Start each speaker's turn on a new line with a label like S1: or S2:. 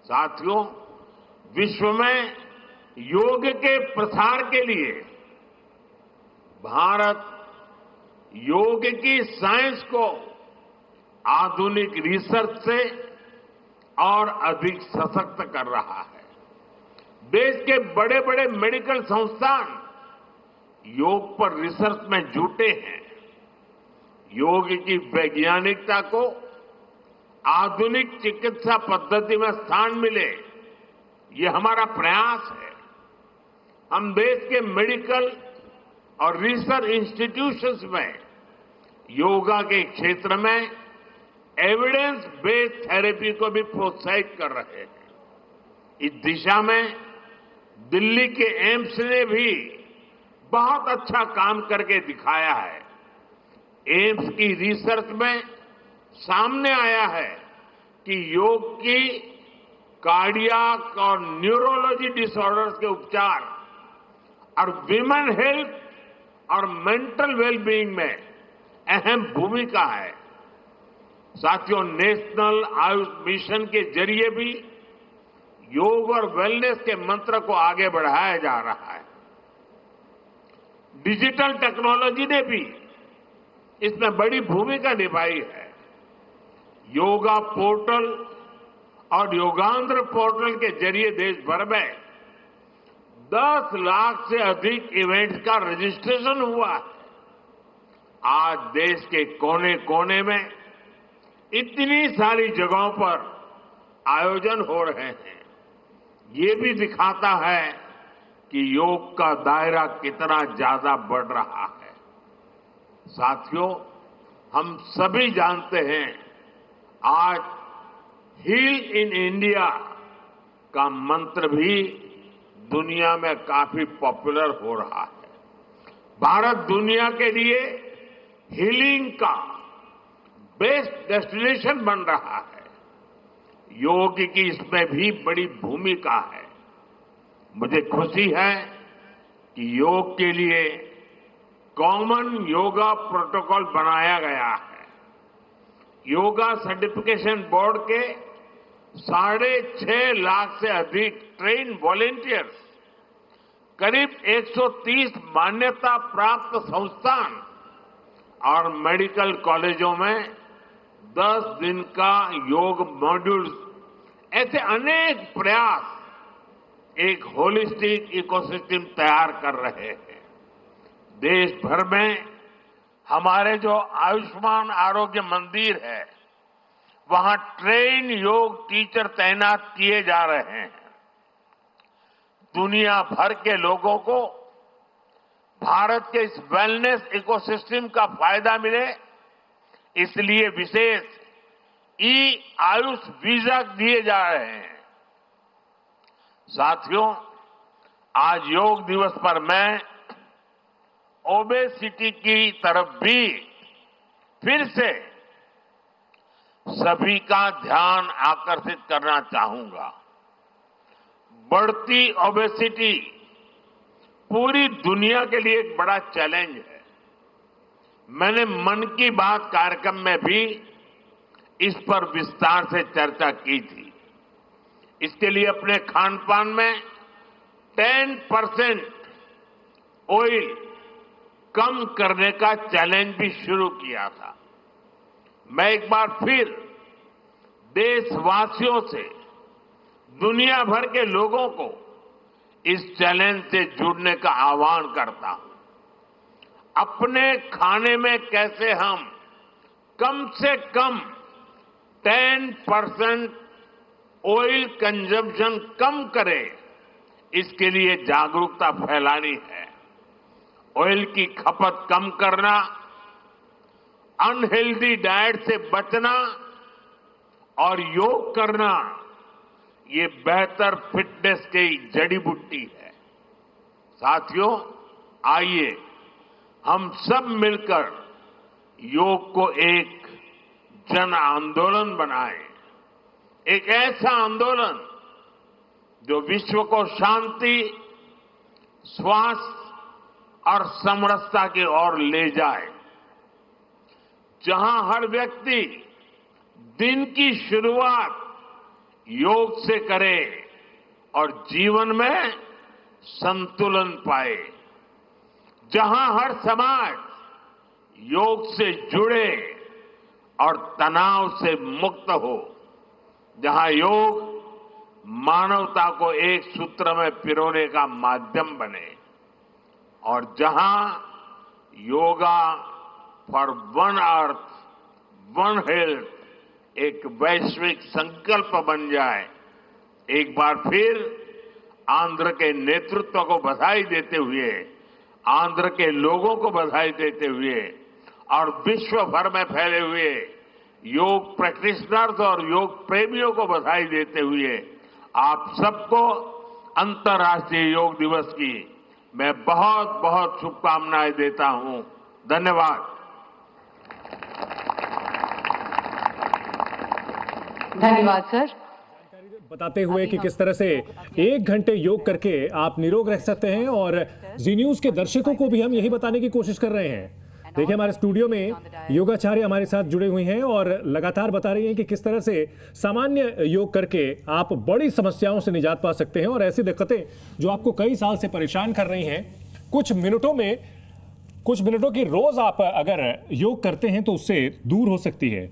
S1: साथियों, विश्व में योग के प्रसार के लिए भारत योग की साइंस को आधुनिक रिसर्च से और अधिक सशक्त कर रहा है। देश के बड़े बड़े मेडिकल संस्थान योग पर रिसर्च में जुटे हैं। योग की वैज्ञानिकता को आधुनिक चिकित्सा पद्धति में स्थान मिले, ये हमारा प्रयास है। हम देश के मेडिकल और रिसर्च इंस्टीट्यूशंस में योगा के क्षेत्र में एविडेंस बेस्ड थेरेपी को भी प्रोत्साहित कर रहे हैं। इस दिशा में दिल्ली के एम्स ने भी बहुत अच्छा काम करके दिखाया है। एम्स की रिसर्च में सामने आया है कि योग की कार्डियक और न्यूरोलॉजी डिसऑर्डर्स के उपचार और विमेन हेल्थ और मेंटल वेलबीइंग में अहम भूमिका है। साथियों, नेशनल आयुष मिशन के जरिए भी योग और वेलनेस के मंत्र को आगे बढ़ाया जा रहा है। डिजिटल टेक्नोलॉजी ने भी इसमें बड़ी भूमिका निभाई है। योगा पोर्टल और योगांध्र पोर्टल के जरिए देश भर में 10 लाख से अधिक इवेंट्स का रजिस्ट्रेशन हुआ है। आज देश के कोने कोने में इतनी सारी जगहों पर आयोजन हो रहे हैं। ये भी दिखाता है कि योग का दायरा कितना ज्यादा बढ़ रहा है। साथियों, हम सभी जानते हैं आज हील इन इंडिया का मंत्र भी दुनिया में काफी पॉपुलर हो रहा है। भारत दुनिया के लिए हीलिंग का बेस्ट डेस्टिनेशन बन रहा है। योग की इसमें भी बड़ी भूमिका है। मुझे खुशी है कि योग के लिए कॉमन योगा प्रोटोकॉल बनाया गया है। योगा सर्टिफिकेशन बोर्ड के 6.5 लाख से अधिक ट्रेन वॉलेंटियर्स, करीब 130 मान्यता प्राप्त संस्थान और मेडिकल कॉलेजों में 10 दिन का योग मॉड्यूल्स, ऐसे अनेक प्रयास एक होलिस्टिक इकोसिस्टम तैयार कर रहे हैं। देश भर में हमारे जो आयुष्मान आरोग्य मंदिर है, वहां ट्रेन योग टीचर तैनात किए जा रहे हैं। दुनिया भर के लोगों को भारत के इस वेलनेस इकोसिस्टम का फायदा मिले, इसलिए विशेष ई आयुष वीजा दिए जा रहे हैं। साथियों, आज योग दिवस पर मैं ओबेसिटी की तरफ भी फिर से सभी का ध्यान आकर्षित करना चाहूंगा। बढ़ती ओबेसिटी पूरी दुनिया के लिए एक बड़ा चैलेंज है। मैंने मन की बात कार्यक्रम में भी इस पर विस्तार से चर्चा की थी। इसके लिए अपने खान पान में 10% ऑयल कम करने का चैलेंज भी शुरू किया था। मैं एक बार फिर देशवासियों से, दुनिया भर के लोगों को इस चैलेंज से जुड़ने का आह्वान करता हूं। अपने खाने में कैसे हम कम से कम 10% ऑयल कंजम्पशन कम करें, इसके लिए जागरूकता फैलानी है। ऑयल की खपत कम करना, अनहेल्दी डाइट से बचना और योग करना, ये बेहतर फिटनेस की जड़ी बूटी है। साथियों, आइए हम सब मिलकर योग को एक जन आंदोलन बनाएं। एक ऐसा आंदोलन जो विश्व को शांति, स्वास्थ्य और समरसता की ओर ले जाए, जहां हर व्यक्ति दिन की शुरुआत योग से करे और जीवन में संतुलन पाए। जहां हर समाज योग से जुड़े और तनाव से मुक्त हो, जहां योग मानवता को एक सूत्र में पिरोने का माध्यम बने और जहां yoga for one earth one health एक वैश्विक संकल्प बन जाए। एक बार फिर आंध्र के नेतृत्व को बधाई देते हुए, आंध्र के लोगों को बधाई देते हुए और विश्व भर में फैले हुए योग प्रैक्टिशनर्स और योग प्रेमियों को बधाई देते हुए आप सबको अंतर्राष्ट्रीय योग दिवस की मैं बहुत बहुत शुभकामनाएं देता हूं। धन्यवाद।
S2: धन्यवाद सर।
S3: बताते हुए कि किस तरह से 1 घंटे योग करके आप निरोग रह सकते हैं और जी न्यूज के दर्शकों को भी हम यही बताने की कोशिश कर रहे हैं। देखिए हमारे स्टूडियो में योगाचार्य हमारे साथ जुड़े हुए हैं और लगातार बता रही हैं कि किस तरह से सामान्य योग करके आप बड़ी समस्याओं से निजात पा सकते हैं और ऐसी दिक्कतें जो आपको कई साल से परेशान कर रही हैं कुछ मिनटों की रोज आप अगर योग करते हैं तो उससे दूर हो सकती है।